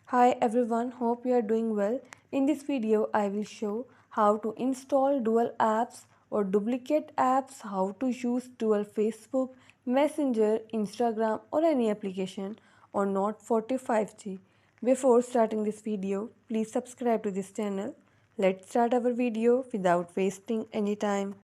Hi everyone, hope you are doing well. In this video, I will show how to install dual apps or duplicate apps, how to use dual Facebook, Messenger, Instagram or any application on Note 45G. Before starting this video, please subscribe to this channel. Let's start our video without wasting any time.